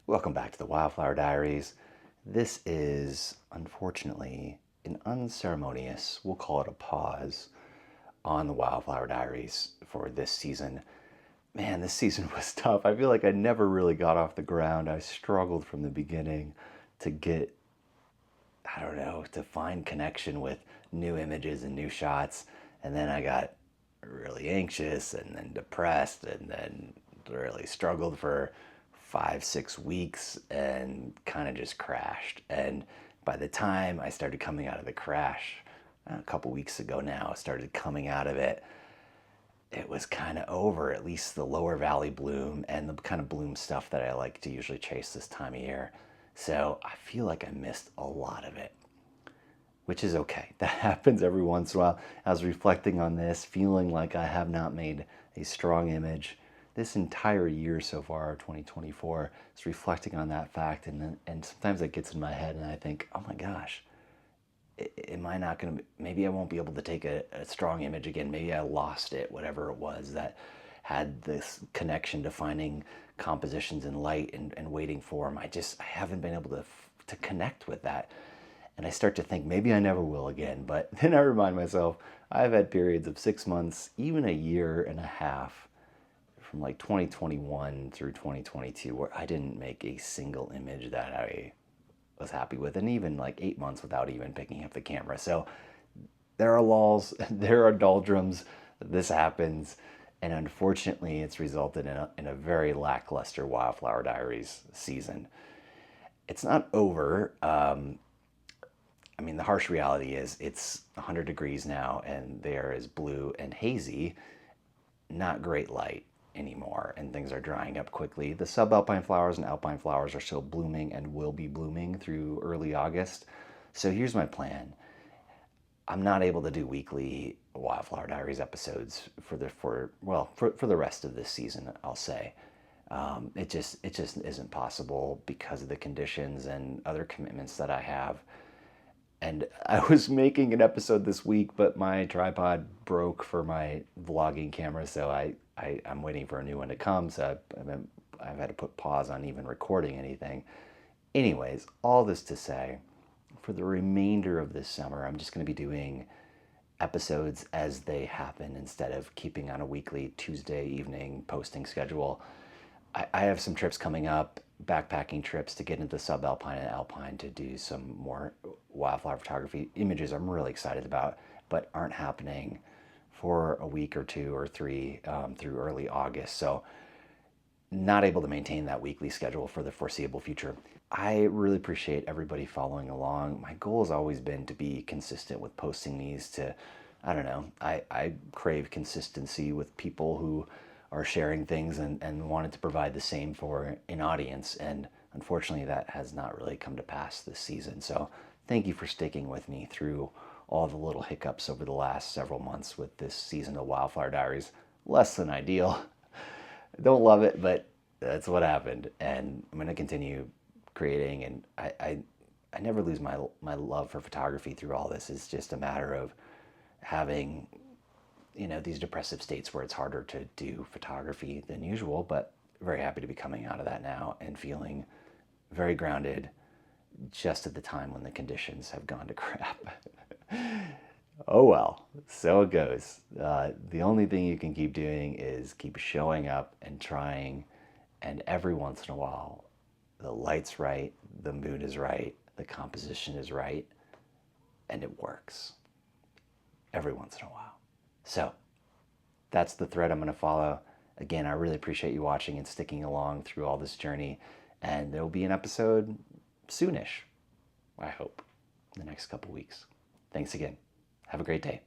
Welcome back to the Wildflower Diaries. This is, unfortunately, an unceremonious, we'll call it a pause, on the Wildflower Diaries for this season. Man, this season was tough. I feel like I never really got off the ground. I struggled from the beginning to get, I don't know, to find connection with new images and new shots. And then I got really anxious and then depressed and then really struggled for 5, 6 weeks and kind of just crashed. And by the time I started coming out of the crash, a couple weeks ago now, started coming out of it, it was kind of over, at least the lower valley bloom and the kind of bloom stuff that I like to usually chase this time of year. So I feel like I missed a lot of it, which is okay. That happens every once in a while. I was reflecting on this, feeling like I have not made a strong image this entire year so far, 2024. Is reflecting on that fact, and sometimes it gets in my head, and I think, oh my gosh, am I not going to? Maybe I won't be able to take a strong image again. Maybe I lost it, whatever it was that had this connection to finding compositions in light and waiting form. I haven't been able to connect with that. And I start to think maybe I never will again. But then I remind myself I've had periods of 6 months, even a year and a half, from like 2021 through 2022, where I didn't make a single image that I was happy with, and even like 8 months without even picking up the camera. So there are lulls, there are doldrums. This happens. And unfortunately, it's resulted in a very lackluster Wildflower Diaries season. It's not over. I mean, the harsh reality is it's 100 degrees now, and there is blue and hazy, not great light anymore, and things are drying up quickly. The subalpine flowers and alpine flowers are still blooming and will be blooming through early August. So here's my plan. I'm not able to do weekly Wildflower Diaries episodes for the rest of this season, I'll say. It just isn't possible because of the conditions and other commitments that I have. And I was making an episode this week, but my tripod broke for my vlogging camera, so I'm waiting for a new one to come. So I've had to put pause on even recording anything. Anyways, all this to say, for the remainder of this summer, I'm just going to be doing episodes as they happen instead of keeping on a weekly Tuesday evening posting schedule. I have some trips coming up, backpacking trips to get into subalpine and alpine to do some more wildflower photography images I'm really excited about, but aren't happening for a week or two or three through early August. So not able to maintain that weekly schedule for the foreseeable future. I really appreciate everybody following along. My goal has always been to be consistent with posting these to, I don't know, I crave consistency with people who are sharing things and wanted to provide the same for an audience. And unfortunately, that has not really come to pass this season. So thank you for sticking with me through all the little hiccups over the last several months with this season of Wildflower Diaries. Less than ideal. Don't love it, but that's what happened. And I'm going to continue creating. And I never lose my love for photography through all this. It's just a matter of having these depressive states where it's harder to do photography than usual, but very happy to be coming out of that now and feeling very grounded just at the time when the conditions have gone to crap. Oh well, so it goes. The only thing you can keep doing is keep showing up and trying, and every once in a while, the light's right, the mood is right, the composition is right, and it works every once in a while. So that's the thread I'm going to follow. Again, I really appreciate you watching and sticking along through all this journey. And there will be an episode soonish, I hope, in the next couple weeks. Thanks again. Have a great day.